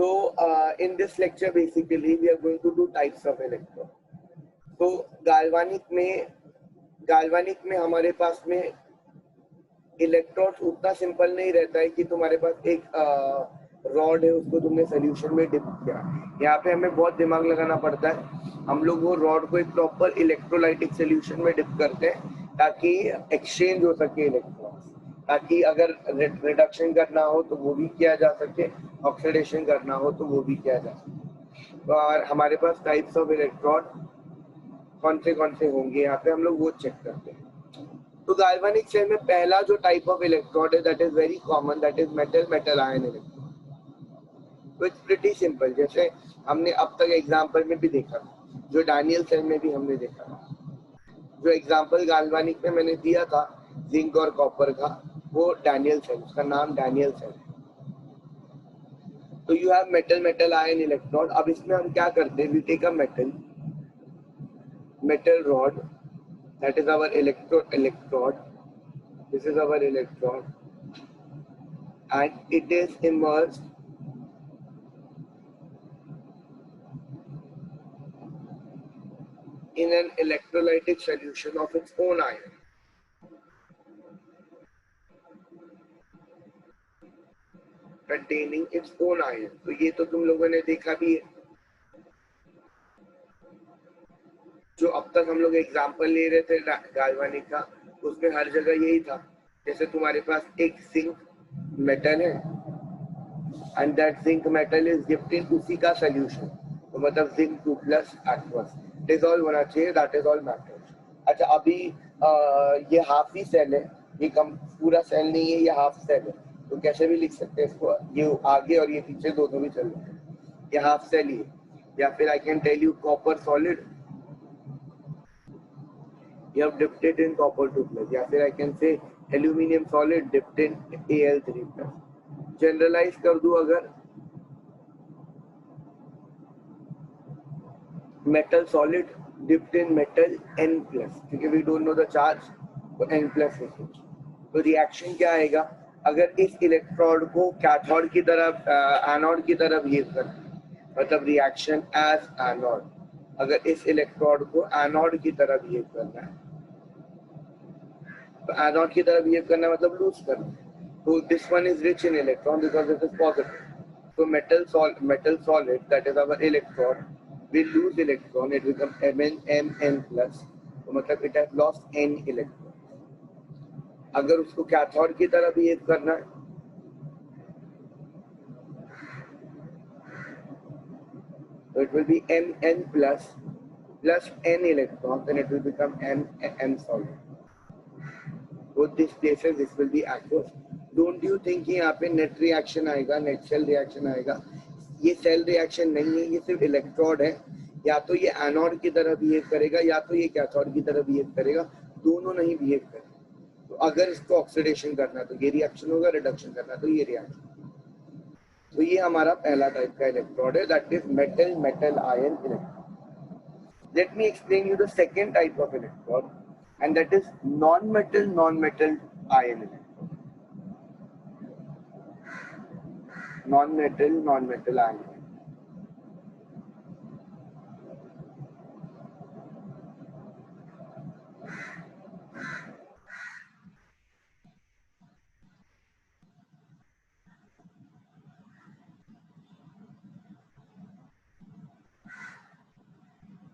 In this lecture basically we are going to do types of electron. तो galvanic में हमारे पास में electrode उतना सिंपल नहीं रहता है कि तुम्हारे पास एक रॉड है, उसको तुमने सोल्यूशन में डिप किया। यहाँ पे हमें बहुत दिमाग लगाना पड़ता है। हम लोग वो रॉड को एक प्रॉपर इलेक्ट्रोलाइटिक सोल्यूशन में डिप करते हैं ताकि एक्सचेंज हो सके इलेक्ट्रॉन्स, ताकि अगर रिडक्शन करना हो तो वो भी किया जा सके, ऑक्सीडेशन करना हो तो वो भी किया जा सके। और हमारे पास टाइप्स ऑफ इलेक्ट्रोड कौन से होंगे यहाँ पे हम लोग वो चेक करते हैं। तो गाल्वानिक सेल में पहला जो टाइप ऑफ इलेक्ट्रोड है that is very common, that is metal ion electrode. तो इट्स प्रीटी सिंपल, जैसे हमने अब तक एग्जांपल में भी देखा, जो डैनियल सेल में भी हमने देखा। जो एग्जांपल गाल्वानिक में मैंने दिया था जिंक और कॉपर का, वो डैनियल सेल, उसका नाम डैनियल सेल। तो you have metal ion electrode. अब इसमें हम क्या करते हैं, we take a metal rod, that is our electrode, this is our electrode, and it is immersed in an electrolytic solution of its own ion. Containing its own ion. तो ये तो तुम लोगों ने देखा भी है। जो अब तक हम लोग एग्जाम्पल ले रहे थे गाल्वानिक का, उसमें हर जगह यही था। जैसे तुम्हारे पास एक जिंक मेटल है and that zinc metal is dipped in उसी का सोल्यूशन, तो मतलब जिंक 2 प्लस एक्वस डिसॉल्व होना चाहिए, दैट इज ऑल मैटर। अच्छा, अभी ये हाफ ही सेल है, ये कम पूरा सेल नहीं है, ये हाफ सेल है, तो कैसे भी लिख सकते हैं इसको, ये आगे और ये पीछे दोनों भी चल रहे हैं, ये हाफ सेल ही है। या फिर I can tell you copper solid, you have dipped it in copper 2 plus, या फिर I can say aluminium solid dipped in Al3 plus। Generalise कर दूं अगर, metal solid dipped in metal N plus, क्योंकि we don't know the charge, तो N plus है। तो reaction क्या आएगा, अगर इस इलेक्ट्रोड को कैथोड की तरफ एनोड की तरफ बिहेव करना, मतलब रिएक्शन एज एनोड, अगर इस इलेक्ट्रोड को एनोड की तरफ बिहेव करना है, तो एनोड की तरफ बिहेव करना मतलब लूज करना, तो this one is rich in electron because it is positive. तो metal solid that is our electrode will lose electron, it becomes Mn plus, तो मतलब it has lost n electron। अगर उसको कैथोड की तरह बिहेव करना है, तो it will be Mn plus n electron, then it will become M solid। Both these places this will be aqueous। Don't you think कि यहाँ पे नेट रिएक्शन आएगा, नेट सेल रिएक्शन आएगा? ये सेल रिएक्शन नहीं है, ये सिर्फ इलेक्ट्रोड है। या तो ये एनोड की तरह बिहेव करेगा या तो ये कैथोड की तरह बिहेव करेगा, दोनों नहीं बिहेव करेगा। तो अगर इसको ऑक्सीडेशन करना तो ये रिएक्शन होगा, रिडक्शन करना तो ये रिएक्शन। तो ये हमारा पहला टाइप का इलेक्ट्रोड है, that is metal ion electrode. Let me explain you the second type of electrode, and that is non-metal ion electrode। non-metal ion।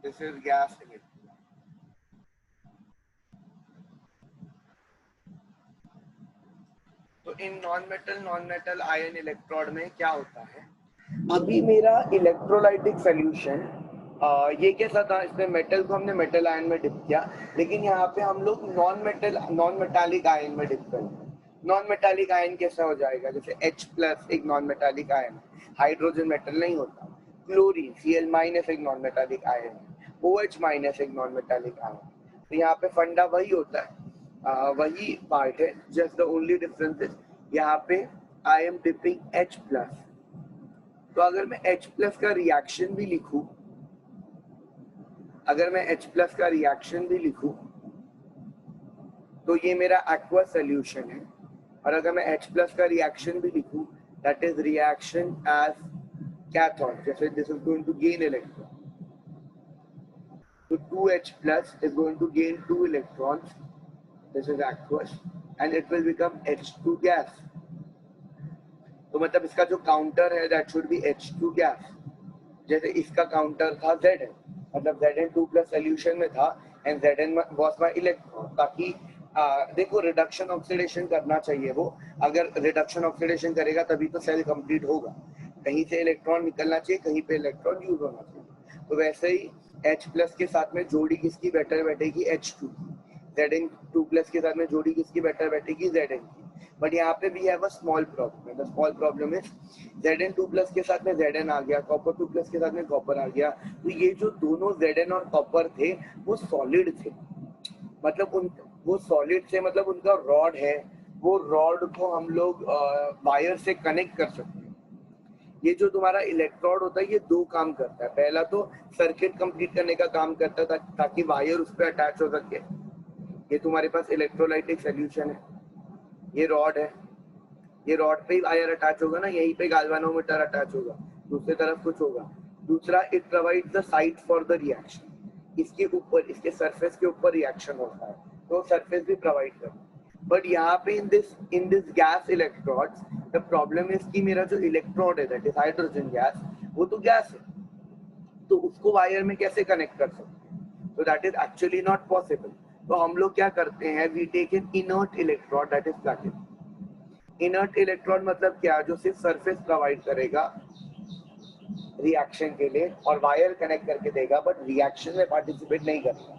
This is gas electrode। तो in non metal ion electrode में क्या होता है, अभी मेरा electrolytic solution ये कैसा था, इसमें मेटल को हमने मेटल आयन में डिप किया, लेकिन यहाँ पे हम लोग नॉन मेटालिक आयन में डिप करेंगे। नॉन मेटालिक आयन कैसा हो जाएगा, जैसे H प्लस एक non metallic ion, hydrogen metal नहीं होता, क्लोरीन Cl माइनस एक non metallic ion, OH minus एक नॉन मेटालिक आयन। तो यहाँ पे फंडा वही होता है, वही पार्ट है, just the only difference is यहाँ पे I am dipping H plus. तो अगर मैं H प्लस का रिएक्शन भी लिखूं, तो ये मेरा एक्वा सोल्यूशन है। और अगर मैं H प्लस का रिएक्शन भी लिखूं, that is reaction at cathode, जैसे this is going to gain electron. So 2H plus is going to gain 2 electrons. This is aqueous and it will become H2 gas. तो मतलब इसका जो counter है that should be H2 gas. जैसे इसका counter था Zn, मतलब Zn2 plus solution में था and Zn was my electron. ताकि देखो रिडक्शन ऑक्सीडेशन करना चाहिए वो, अगर रिडक्शन ऑक्सीडेशन करेगा तभी तो सेल कंप्लीट होगा. कहीं से इलेक्ट्रॉन निकलना चाहिए, कहीं पे इलेक्ट्रॉन यूज होना चाहिए. तो वैसे ही H प्लस के साथ में जोड़ी किसकी बेटर बैठेगी? H2. Zn2 प्लस के साथ में जोड़ी किसकी बेटर बैठेगी? Zn की. बट यहाँ पे भी have a small problem. The small problem is Zn2 plus के साथ में Zn आ गया, कॉपर 2 प्लस के साथ में कॉपर आ गया. तो ये जो दोनों Zn और कॉपर थे वो सॉलिड थे, मतलब वो सॉलिड से मतलब उनका रॉड है, वो रॉड को हम लोग वायर से कनेक्ट कर सकते हैं. ये जो तुम्हारा इलेक्ट्रोड होता है ये दो काम करता है. पहला तो सर्किट कंप्लीट करने का काम करता है ताकि वायर उस पर अटैच हो सके. ये तुम्हारे पास इलेक्ट्रोलाइटिक सॉल्यूशन है, ये रॉड है, ये रॉड पे ही वायर अटैच होगा ना, यहीं पे गैल्वेनोमीटर अटैच होगा, दूसरी तरफ कुछ होगा. दूसरा, it provides the site for the reaction. इसके ऊपर, इसके सरफेस के ऊपर रिएक्शन होता है तो सरफेस भी प्रोवाइड करता है. बट यहाँ पे in this gas electrodes the problem is कि मेरा जो इलेक्ट्रोड है दैट इज हाइड्रोजन गैस, वो तो गैस है, तो उसको वायर में कैसे कनेक्ट कर सकते हैं? तो that is actually not possible. तो हम लोग क्या करते हैं, we take an inert electrode that is platinum. Inert electrode मतलब क्या? जो सिर्फ सरफेस प्रोवाइड करेगा रिएक्शन के लिए और वायर कनेक्ट करके देगा, बट रिएक्शन में पार्टिसिपेट नहीं करेगा.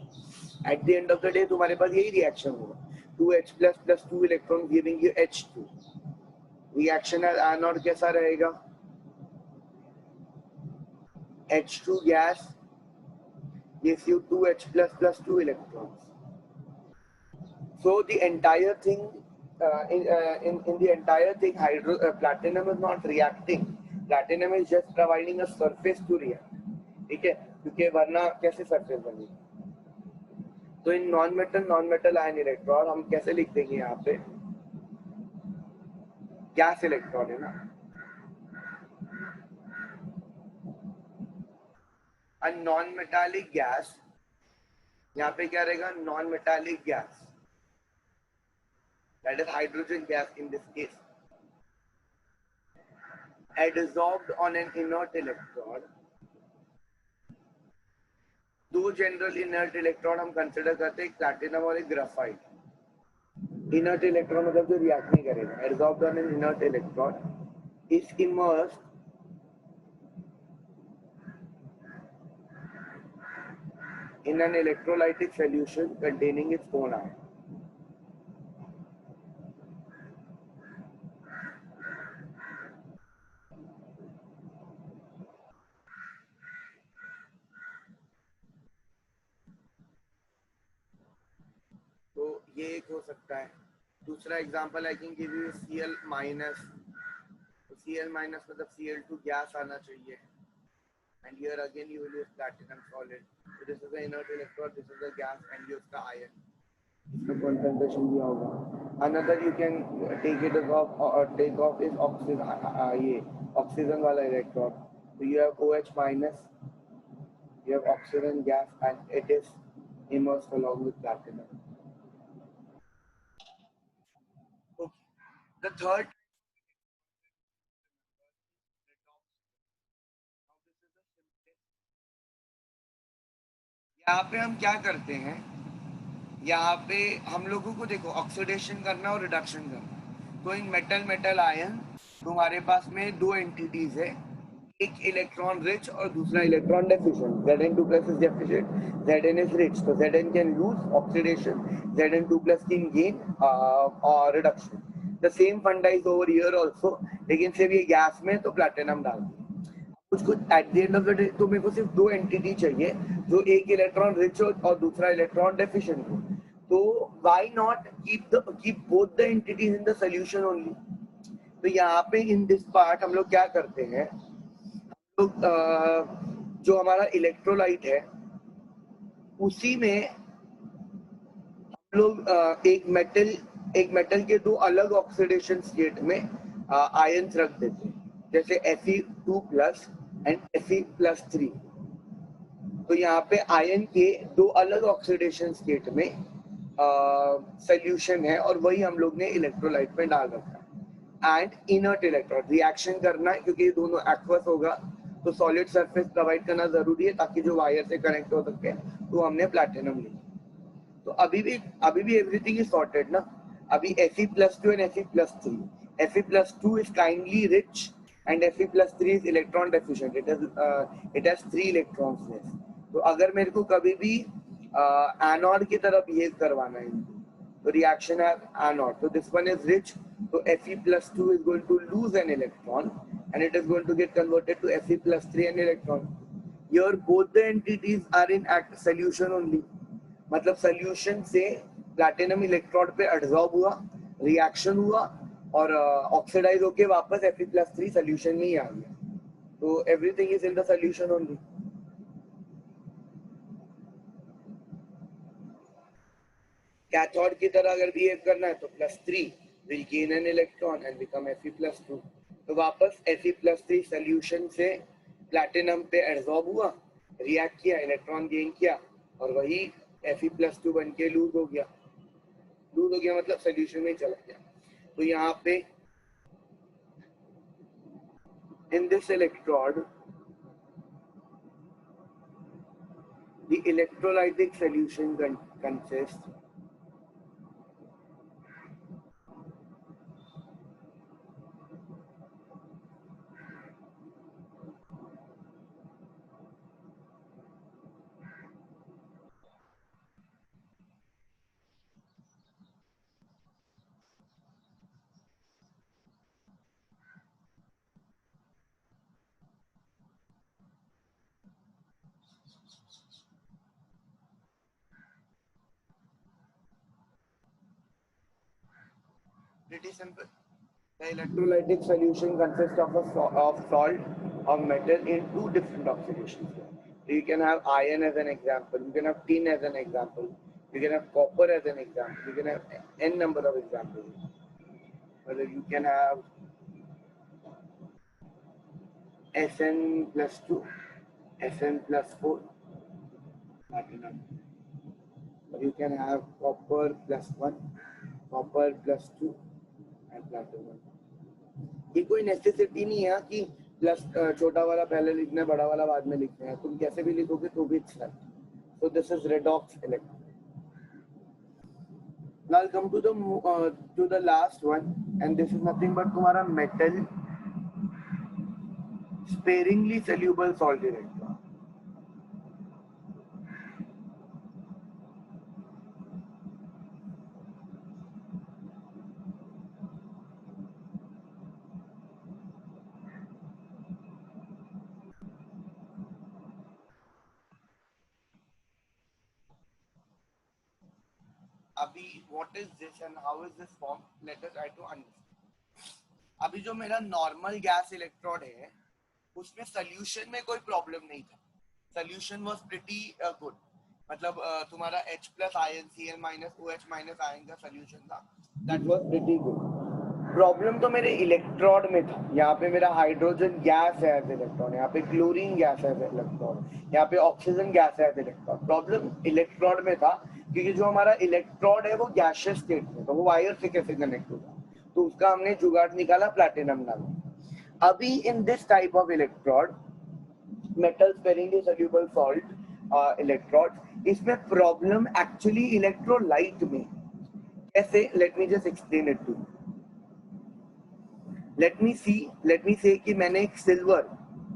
At the end of the day तुम्हारे पास यही रिएक्शन होगा, 2H plus plus 2 electron giving you H2. Reaction anode कैसा रहेगा? H2 gas gives you 2H plus plus 2 electrons. So the entire thing in the entire thing platinum is not reacting. Platinum is just providing a surface to react. ठीक है, क्योंकि वरना कैसे surface बनेगी? तो in non metal ion electron हम कैसे लिख देंगे? यहाँ पे गैस इलेक्ट्रॉन है ना, अ नॉन मेटालिक गैस. यहाँ पे क्या रहेगा? Non metallic gas, that is hydrogen gas in this case, adsorbed on an inert electrode. दो जनरल इनर्ट इलेक्ट्रॉन हम कंसिडर करते हैं, एक प्लैटिनम और एक ग्राफाइट. इनर्ट इलेक्ट्रॉन मतलब जो रिएक्ट नहीं करेगा. adsorbed on an inert electron is immersed in an electrolytic solution containing its own ion. तो ये एक हो सकता है. दूसरा example I can give you Cl minus. तो Cl माइनस मतलब Cl2 गैस आना चाहिए, and here again you will use platinum solid. So this is the inert electrode, this is the gas, and use the ion. इसका concentration दिया होगा. Another you can take it off or take off is oxygen. ये oxygen वाला electrode. So you have OH minus, you have oxygen gas, and it is immersed along with platinum. Okay. The third. यहाँ पे हम क्या करते हैं, यहाँ पे हम लोगों को देखो ऑक्सीडेशन करना और रिडक्शन करना. तो इन मेटल आयन तुम्हारे पास में दो एंटिटीज है, एक इलेक्ट्रॉन रिच और दूसरा electron deficient. Zn2 plus is deficient, Zn is rich. So Zn can lose oxidation, Zn2 plus can gain or reduction. The same funda is over here also, लेकिन सिर्फ ये गैस में तो platinum डाल दिया. कुछ at the end of the day तो मेरे को सिर्फ दो एंटिटी चाहिए, जो एक इलेक्ट्रॉन रिच हो और दूसरा इलेक्ट्रॉन डेफिशिएंट हो. तो why not keep both the entities in the solution only. तो यहाँ पे इन दिस पार्ट हम लोग क्या करते हैं, तो जो हमारा इलेक्ट्रोलाइट है उसी में हम लोग एक मेटल के दो अलग ऑक्सीडेशन स्टेट में आयंस रख देते हैं. जैसे Fe2 प्लस Fe+3। तो यहाँ पे आयन के दो अलग ऑक्सीडेशन स्टेट में सोल्यूशन है और वही हम लोग ने इलेक्ट्रोलाइट में डाल रखा है। एंड इनर्ट इलेक्ट्रोड रिएक्शन करना है क्योंकि ये दोनों एक्वस होगा तो सॉलिड सरफेस प्रोवाइड करना जरूरी है ताकि जो वायर से कनेक्ट हो सके। तो हमने प्लैटिनम लिया। तो अभी भी एवरीथिंग इज सॉर्टेड ना। अभी Fe+2 and Fe+3। Fe+2 is kindly rich and Fe+3 is electron deficient. It has 3 electrons less. तो अगर मेरे को कभी भी एनोड की तरह बिहेव करवाना है तो रिएक्शन है एनोड। तो दिस वन इज रिच, तो Fe+2 is going to lose an electron and it is going to get converted to Fe+3 an electron. Here both the entities are in solution only. मतलब solution से platinum electrode पे एडसॉर्ब हुआ, reaction हुआ और oxidise होके वापस Fe+3 solution में ही आ गया। तो everything is in the solution only. Cathode की तरह अगर बिहेव करना है तो +3 will gain an electron and become Fe+2। तो वापस Fe+3 सोल्यूशन से प्लैटिनम पे एडसॉर्ब हुआ, रिएक्ट किया, इलेक्ट्रॉन गेन किया और वही Fe+2 बन के लूज हो गया। लूज हो गया मतलब सोल्यूशन में चला गया। तो यहाँ पे in this electrode the electrolytic solution consists pretty simple. The electrolytic solution consists of salt of metal in two different oxidations. You can have iron as an example, you can have tin as an example, you can have copper as an example, you can have n number of examples. Whether you can have Sn+2, Sn+4, platinum. Or you can have copper+1, copper+2 and platinum. ये कोई necessity नहीं है कि plus छोटा वाला पहले लिखना है बड़ा वाला बाद में लिखना है। तुम कैसे भी लिखोगे तो भी अच्छा है। So this is redox electron. Now I'll come to the last one and this is nothing but तुम्हारा metal sparingly soluble salt electron. अभी what is this and how is this formed? Let us try to understand. अभी जो मेरा normal gas electrode है उसमें solution में कोई problem नहीं था। Solution was pretty good. मतलब तुम्हारा H+ ion Cl- OH- ion का सोल्यूशन था, that was pretty good. Problem तो मेरे इलेक्ट्रोड में था। यहाँ पे मेरा हाइड्रोजन गैस है एज इलेक्ट्रॉन, यहाँ पे क्लोरीन गैस है एज इलेक्ट्रॉन, यहाँ पे ऑक्सीजन गैस है एज इलेक्ट्रॉन। प्रॉब्लम इलेक्ट्रोड में था क्योंकि जो हमारा इलेक्ट्रोड है वो गैसियस स्टेट में, तो वो वायर से कैसे कनेक्ट होगा, तो उसका हमने जुगाड़ निकाला, प्लैटिनम डाला। अभी in this type of electrode, metal sparingly soluble salt electrode, इसमें प्रॉब्लम एक्चुअली इलेक्ट्रोलाइट में। कैसे? Let me just explain it to you. Let me say कि मैंने एक सिल्वर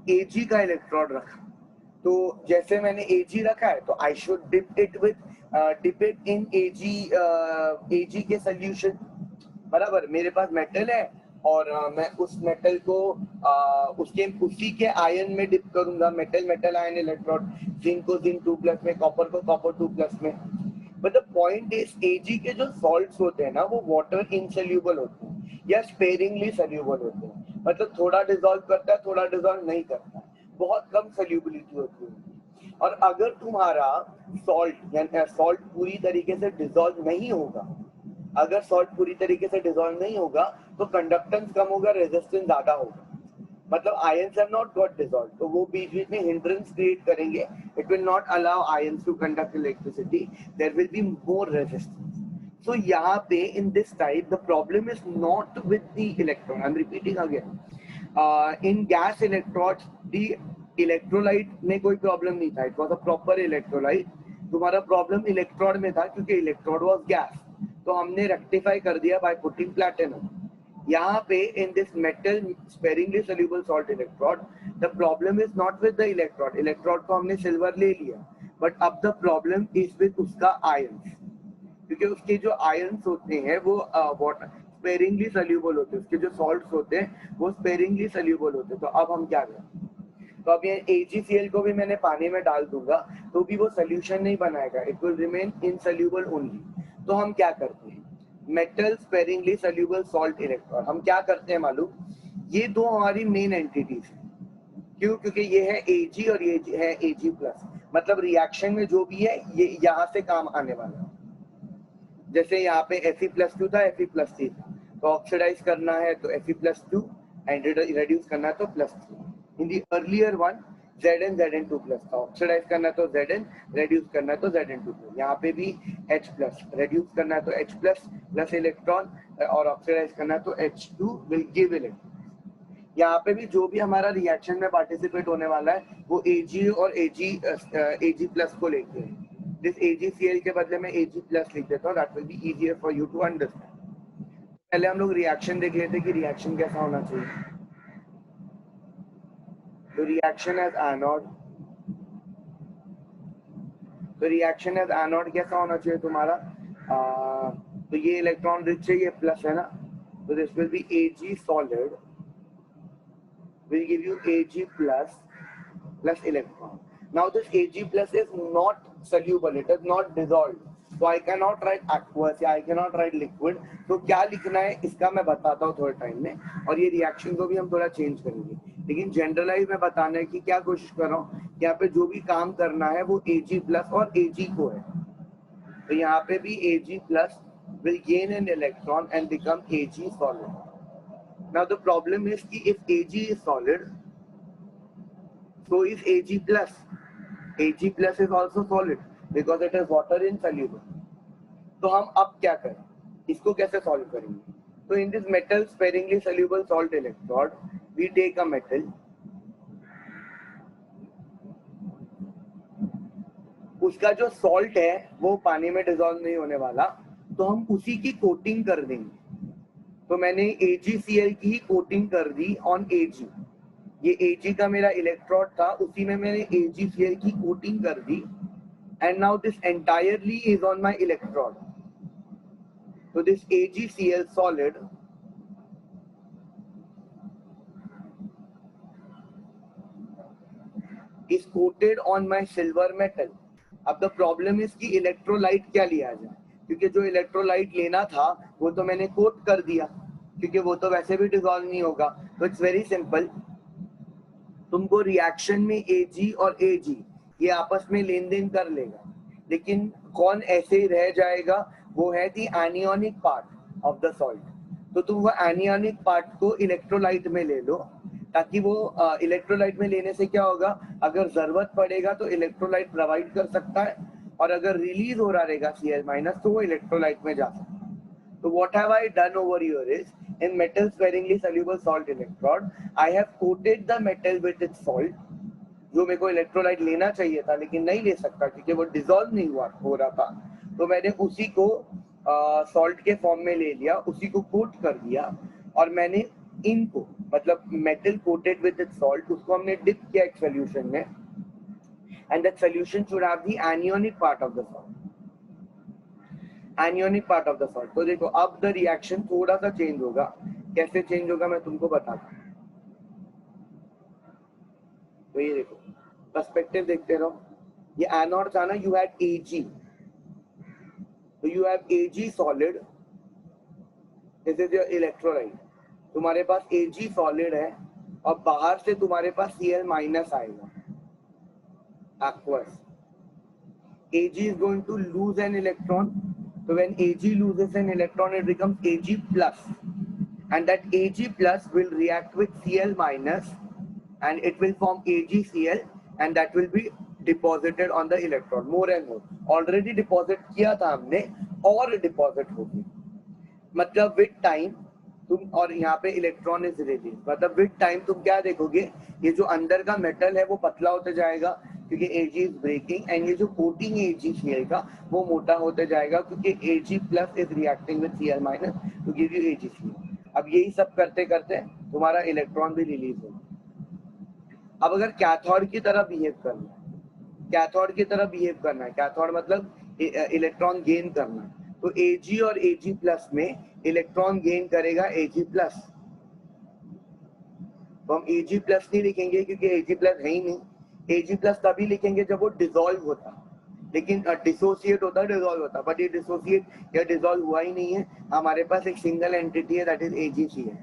Ag का इलेक्ट्रोड रखा। तो जैसे मैंने Ag रखा है तो I should dip it in Ag के सोल्यूशन। बराबर, मेरे पास मेटल है और मैं उस मेटल को उसी के आयन में डिप करूंगा। मेटल आयन इलेक्ट्रोड, जिंक को जिंक 2+ में, कॉपर को कॉपर 2+ में। But the point is Ag के जो सॉल्ट्स होते हैं ना वो वाटर इनसोल्यूबल होते हैं या स्पेरिंगली सोल्यूबल होते हैं। मतलब थोड़ा डिसॉल्व करता है, थोड़ा डिसॉल्व नहीं करता है, बहुत कम सोल्यूबिलिटी होती है। और अगर तुम्हारा सॉल्ट पूरी तरीके से डिसॉल्व नहीं होगा, अगर सॉल्ट पूरी तरीके से डिसॉल्व नहीं होगा तो कंडक्टेंस कम होगा, रेजिस्टेंस ज्यादा होगा। मतलब ions have not got dissolved, तो वो बीच बीच में hindrance create करेंगे. It will not allow ions to conduct electricity. There will be more resistance. So यहाँ पे in this type the problem is not with the electron. I'm repeating again. In gas electrodes the electrolyte में कोई problem नहीं था. It was a proper electrolyte. तुम्हारा problem electrode में था क्योंकि electrode was gas. तो हमने rectify कर दिया by putting platinum. यहाँ पे in this metal sparingly soluble salt electrode, the problem is not with the electrode. Electrode को हमने silver ले लिया, but अब the problem is with उसका ions, क्योंकि उसके जो ions होते हैं वो water sparingly soluble होते हैं, उसके जो salts होते हैं वो sparingly soluble होते हैं. तो अब हम क्या करें? तो अब ये AgCl को भी मैंने पानी में डाल दूंगा तो भी वो solution नहीं बनाएगा. It will remain insoluble only. तो हम क्या करते हैं? Metal sparingly soluble salt electron. हम क्या करते हैं मालूम? ये दो हमारी मेन एंटिटीज हैं. क्यों? क्योंकि ये है Ag और ये है Ag प्लस. मतलब रिएक्शन में जो भी है ये यहाँ से काम आने वाला है. जैसे यहाँ पे Fe+2 था, Fe+3 था, तो ऑक्सीडाइज करना है तो Fe+2 एंड रिड्यूस करना है तो +3. In the earlier one Zn Zn2 plus था, ऑक्सीडाइज करना है तो Zn, रेड्यूस करना है तो Zn2 प्लस. यहाँ पे भी H प्लस, रेड्यूस करना है तो H प्लस प्लस इलेक्ट्रॉन और ऑक्सीडाइज करना है तो H2 विल गिव इलेक्ट्रॉन. यहाँ पे भी जो भी हमारा रिएक्शन में पार्टिसिपेट होने वाला है वो Ag और Ag प्लस को लेके है. दिस AgCl के बदले में Ag प्लस लिख देता हूँ. That will be easier for you to understand. पहले हम लोग रिएक्शन देख लेते कि रिएक्शन कैसा होना चाहिए. तो रिएक्शन एज एनोड, तो रिएक्शन एज एनोड कैसा होना चाहिए तुम्हारा? तो ये इलेक्ट्रॉन रिच है, ये प्लस है ना, तो this will be Ag solid will give you Ag plus electron. Now this Ag plus is not soluble, it is not dissolved, so I cannot write aqueous या I cannot write liquid. तो क्या लिखना है इसका मैं बताता हूँ थोड़े टाइम में, और ये रिएक्शन को भी हम थोड़ा चेंज करेंगे. लेकिन जनरलाइज में बताने की क्या कोशिश कर रहा हूँ, यहाँ पे जो भी काम करना है वो Ag प्लस और Ag को है. तो यहाँ पे भी Ag plus will gain an electron and become Ag solid. Now the problem is कि if Ag is solid, so is Ag plus. Ag plus is also solid because it is water insoluble. तो हम अब क्या करें, इसको कैसे solve करेंगे? तो in this metal sparingly soluble salt electrode, we take a metal, उसका जो सॉल्ट है वो पानी में डिसॉल्व नहीं होने वाला, तो हम उसी की कोटिंग कर देंगे. तो मैंने AgCl की ही कोटिंग कर दी ऑन Ag. ये Ag का मेरा इलेक्ट्रोड था, उसी में मैंने AgCl की कोटिंग कर दी, and now this entirely is on my electrode. तो this AgCl solid is coated on my silver metal. अब द प्रॉब्लम इज कि इलेक्ट्रोलाइट क्या लिया जाए, क्योंकि जो इलेक्ट्रोलाइट लेना था वो तो मैंने कोट कर दिया, क्योंकि वो तो वैसे भी डिसॉल्व नहीं होगा. तो इट्स वेरी सिंपल. तुमको रिएक्शन में Ag और Ag ये आपस में लेन देन कर लेगा, लेकिन कौन ऐसे ही रह जाएगा, वो है the anionic part of the salt. तो तुम वो एनियोनिक पार्ट को इलेक्ट्रोलाइट में ले लो, ताकि वो इलेक्ट्रोलाइट में लेने से क्या होगा, अगर जरूरत पड़ेगा तो इलेक्ट्रोलाइट प्रोवाइड कर सकता है, और अगर रिलीज हो रहा रहेगा Cl- तो वो इलेक्ट्रोलाइट में जा सकता है. तो what have I done over here is, in metal sparingly soluble salt electrode, I have coated the metal with its salt. जो मेरे को इलेक्ट्रोलाइट लेना चाहिए था लेकिन नहीं ले सकता क्योंकि वो डिसॉल्व नहीं हो रहा था, तो मैंने उसी को सॉल्ट के फॉर्म में ले लिया, उसी को कोट कर दिया, और मैंने इनको मतलब metal coated with its salt, उसको हमने डिप किया एक सॉल्यूशन में, and that solution should have the एनियोनिक part of the salt. एनियोनिक part of the salt. तो देखो अब द रिएक्शन थोड़ा सा चेंज होगा. कैसे चेंज होगा मैं तुमको बताता हूँ. तो ये देखो पर्सपेक्टिव देखते रहो. ये एनोड था ना, यू हैड Ag, तो you have Ag solid, this is your electrolyte. तुम्हारे पास Ag सॉलिड है और बाहर से तुम्हारे पास Cl- आएगा, aqueous. Ag is going to lose an electron. So when Ag loses an electron, it becomes Ag plus, and that Ag plus will react with Cl minus and it will form AgCl and that will be deposited on the electrode more and more. Already deposit किया था हमने और deposit होगी, मतलब with time तुम, और यहाँ पे इलेक्ट्रॉन इज रिलीज, मतलब विद टाइम तुम क्या देखोगे, ये जो अंदर का मेटल है वो पतला होते जाएगा क्योंकि Ag इज ब्रेकिंग, एंड ये जो कोटिंग है AgCl का वो मोटा होते जाएगा क्योंकि Ag plus is reacting with Cl minus two give you AgCl. अब यही सब करते करते तुम्हारा इलेक्ट्रॉन भी रिलीज होगा. अब अगर कैथोड की तरह बिहेव करना है, कैथोड की तरह बिहेव करना है, कैथोड मतलब इलेक्ट्रॉन गेन करना, तो Ag और Ag प्लस में इलेक्ट्रॉन गेन करेगा Ag प्लस. तो हम Ag प्लस नहीं लिखेंगे क्योंकि Ag प्लस है ही नहीं. Ag प्लस तभी लिखेंगे जब वो डिसॉल्व होता, लेकिन डिसोसिएट होता, डिसॉल्व होता, बट ये डिसोसिएट या डिसॉल्व हुआ ही नहीं है. हमारे पास एक सिंगल एंटिटी है, दैट इज AgCl.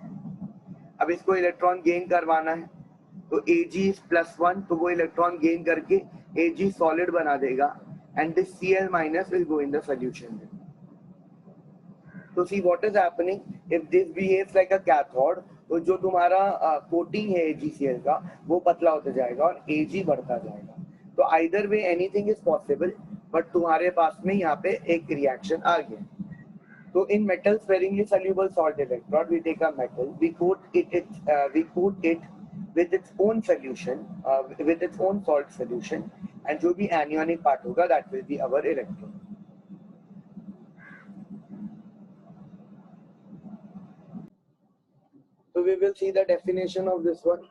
अब इसको इलेक्ट्रॉन गेन करवाना है तो Ag इज +1, तो वो इलेक्ट्रॉन गेन करके Ag सॉलिड बना देगा and this Cl minus will go in the solution. तो see what is happening if this behaves like a cathode, तो जो तुम्हारा कोटिंग है AgCl का वो पतला होता जाएगा और Ag बढ़ता जाएगा. तो either way anything is possible, but तुम्हारे पास में यहाँ पे एक रिएक्शन आ गया. तो in metal sparingly soluble salt electrode, we take a metal, we coat it with its own solution, with its own salt solution, and जो भी anionic part होगा that will be our electrode. So we will see the definition of this one.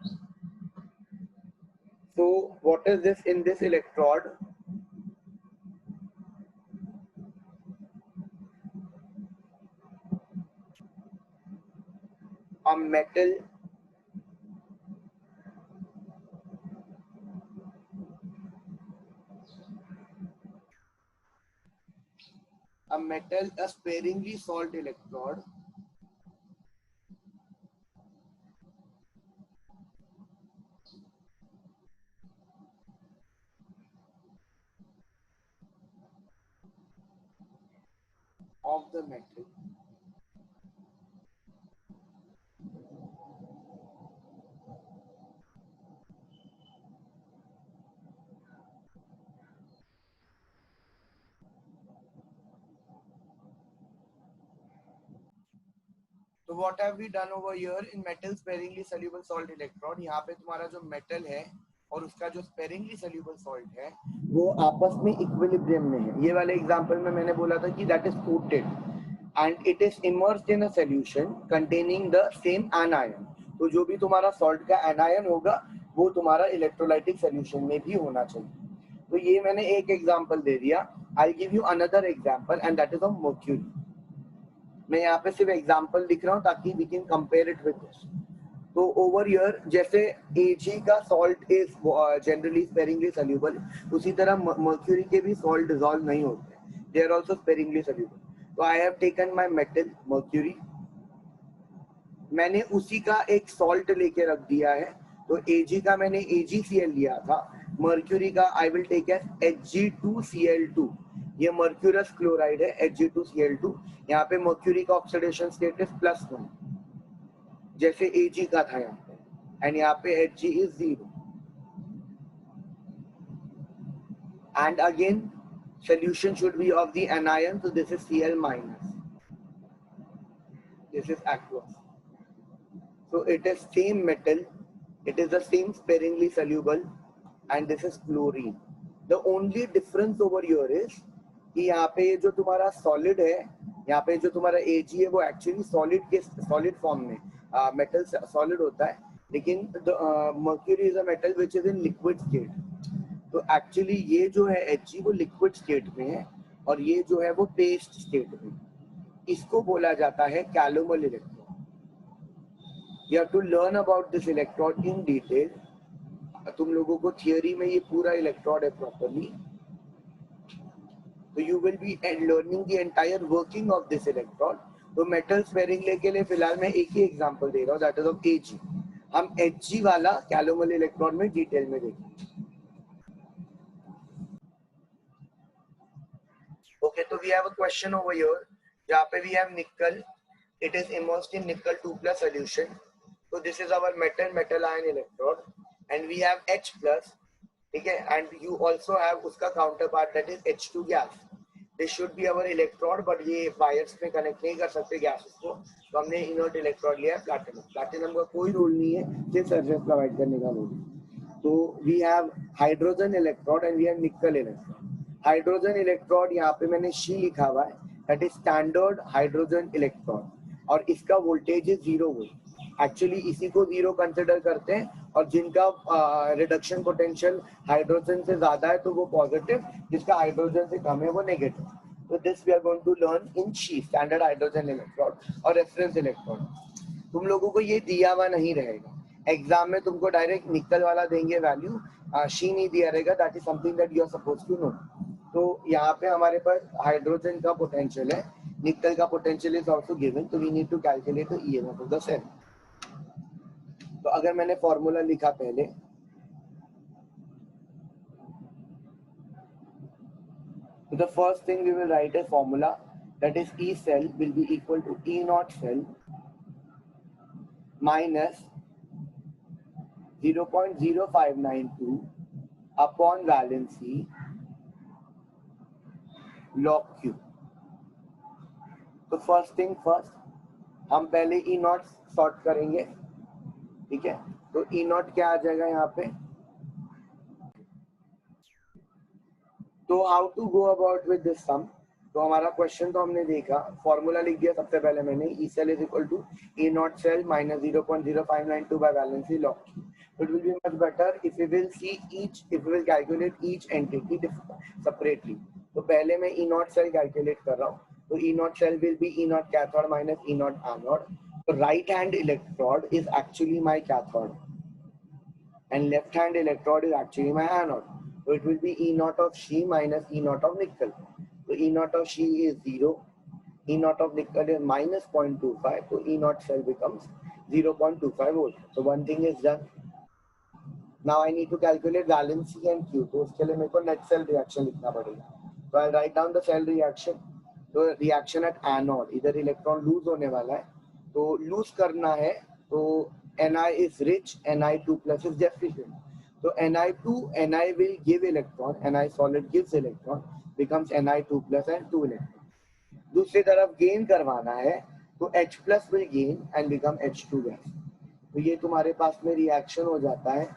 So what is this in this electrode? A metal a sparingly salt electrode of the metal तो what have we done over here in metal sparingly soluble salt electrode? यहाँ पे तुम्हारा जो metal है और उसका जो sparingly soluble salt है वो आपस में इक्विलिब्रियम में है. ये वाले एग्जांपल में मैंने बोला था कि that is coated and it is immersed in a solution containing the same anion. तो जो भी तुम्हारा salt का anion होगा वो तुम्हारा इलेक्ट्रोलाइटिक सॉल्यूशन में भी होना चाहिए. तो ये मैंने एक एग्जांपल दे दिया. I'll give you another example and that is of mercury. मैं यहाँ पे सिर्फ एग्जांपल लिख रहा हूँ ताकि we can compare it with this. तो ओवर हियर जैसे Ag का salt is generally sparingly soluble, उसी तरह मर्क्यूरी के भी सॉल्ट डिसॉल्व नहीं होते, they are also sparingly soluble. तो I have taken my metal mercury, मैंने उसी का एक सॉल्ट लेके रख दिया है. तो Ag का मैंने AgCl लिया था, मर्क्यूरी का I will take as Hg2Cl2. ये मर्क्यूरस क्लोराइड है Hg2Cl2. यहाँ पे मर्क्यूरी का ऑक्सीडेशन स्टेट इज +1 जैसे Ag का था यहाँ पे, एंड यहाँ पे Hg is 0. And again solution should be of the anion, so this is Cl minus, this is aqueous. So it is same metal, it is the same sparingly soluble, and this is chlorine. The only difference over here is कि यहाँ पे जो तुम्हारा solid है, यहाँ पे जो तुम्हारा Ag है वो एक्चुअली सॉलिड के सॉलिड फॉर्म में मेटल सॉलिड होता है, लेकिन mercury is a metal which is in liquid state. तो एक्चुअली ये जो है Hg वो लिक्विड स्टेट में है और ये जो है वो पेस्ट स्टेट में. इसको बोला जाता है calomel electron. You have to learn about this electron in detail. तुम लोगों को थियरी में ये पूरा इलेक्ट्रॉन है प्रॉपर्ली, तो you will be learning the entire working of this electron. तो मेटल स्पेरिंग के लिए फिलहाल मैं एक ही एग्जांपल दे रहा हूँ, दैट इज ऑफ Ag. हम Hg वाला कैलोमल इलेक्ट्रॉन में डिटेल में देखेंगे. Okay, so we have a question over here. जहाँ पे we have nickel, it is immersed in nickel 2+ solution. So this is our metal ion electrode. and we have H plus, ठीक है, and you also have उसका counterpart that is H2 gas. This should be our electrode, but ये wires में connect नहीं कर सकते gases को, तो हमने inert electrode लिया है platinum. Platinum का कोई रोल नहीं है, सिर्फ surface provide करने का रोल है. तो we have hydrogen electrode and we have nickel electrode. Hydrogen electrode यहाँ पे मैंने C लिखा हुआ है, that is standard hydrogen electrode, और इसका वोल्टेज है 0 वोल्ट. एक्चुअली इसी को 0 कंसिडर करते हैं, और जिनका रिडक्शन पोटेंशियल हाइड्रोजन से ज्यादा है तो वो पॉजिटिव, जिसका हाइड्रोजन से कम है वो नेगेटिव. तो this we are going to learn in शी, स्टैंडर्ड हाइड्रोजन इलेक्ट्रोड और रेफरेंस इलेक्ट्रोड. तुम लोगों को ये दिया हुआ नहीं रहेगा एग्जाम में, तुमको डायरेक्ट निकल वाला देंगे वैल्यू, शी नहीं दिया रहेगा. That is something that you are suppose to know. तो यहाँ पे हमारे पास हाइड्रोजन का पोटेंशियल है, निकल का पोटेंशियल इज आल्सो गिवन, तो we need to calculate the EMF of the cell. तो अगर मैंने फॉर्मूला लिखा पहले, तो the first thing we will write a formula that is E cell will be equal to E naught cell minus 0.0592 upon valency log Q. तो first thing first, हम पहले E naught sort करेंगे, ठीक है. तो E naught क्या आ जाएगा यहाँ पे. तो how to go about with this sum. तो हमारा क्वेश्चन तो हमने देखा, फॉर्मूला लिख दिया सबसे पहले मैंने, E cell is equal to E naught cell minus 0.0592 by valency log Q. It will be much better if we will see each, if we will calculate each entity separately. तो पहले मैं E naught cell calculate कर रहा हूँ. तो E naught cell will be E naught cathode minus E naught anode. So right hand electrode is actually my cathode and left hand electrode is actually my anode. So it will be E naught of She minus E naught of nickel. So E naught of She is 0, E naught of nickel is minus 0.25, so E naught cell becomes 0.25 volt. So one thing is done. Now I need to calculate valency and Q. तो उसके लिए मेरे को net cell reaction लिखना पड़ेगा. So I'll write down the cell reaction. तो reaction at anode, इधर electron lose होने वाला है, तो लूज करना है, तो Ni is rich, Ni2 plus is deficient. So Ni2, Ni will give electron, Ni solid gives electron, becomes Ni2 plus and 2 electron. दूसरी तरफ गेन करवाना है, तो H plus will gain and become H2 gas. तो ये तुम्हारे पास में reaction हो जाता है.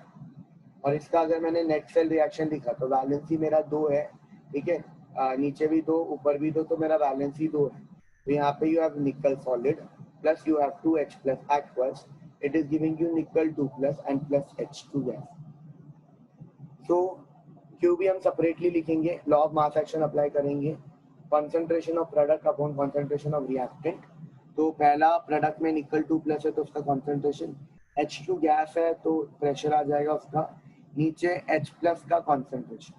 और इसका अगर मैंने नेट सेल रिएक्शन लिखा तो वैलेंसी मेरा 2 है, ठीक है, नीचे भी 2 ऊपर भी 2, तो मेरा वैलेंसी 2 है. तो यहाँ पे यू हैव निकल solid plus you have 2H plus aqueous, it is giving you nickel 2 plus and plus H2 gas. So Q भी हम सेपरेटली लिखेंगे, law of mass action apply करेंगे, concentration of product upon concentration of reactant. तो पहला product में निकल 2 plus है तो उसका कंसंट्रेशन, H2 गैस है तो प्रेशर आ जाएगा उसका, नीचे H प्लस का कंसंट्रेशन.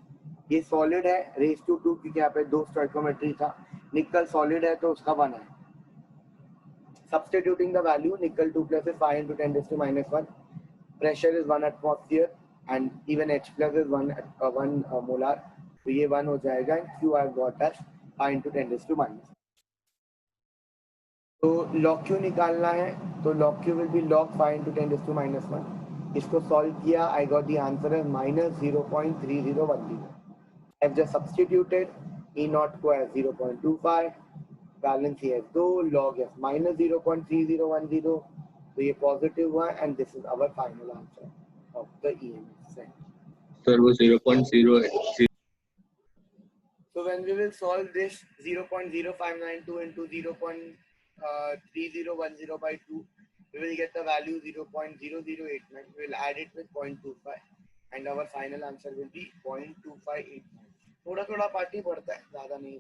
ये सॉलिड है रेज टू 2 क्योंकि यहाँ पे 2 स्टोइकोमेट्री था, निकल सॉलिड है तो उसका 1 है. Substituting the value, nickel 2 plus is 5 into 10 raised to minus 1, pressure is 1 atmosphere and even H plus is 1 molar, तो ये 1 हो जाएगा and Q I got as 5 into 10 raised to minus. तो log Q निकालना है, तो log Q will be log 5 into 10 raised to minus 1. इसको solve किया, I got the answer as minus 0.3010. I've just substituted E naught को as 0.25, valency है 2, log है minus 0.3010, तो ये पॉजिटिव हुआ and this is our final answer of the EMF set. Sir वो 0.0. So when we will solve this 0.0592 into 0.3010 by 2, we will get the value 0.0089. We will add it with 0.25 and our final answer will be 0.2589. थोड़ा थोड़ा party पड़ता है, ज्यादा नहीं.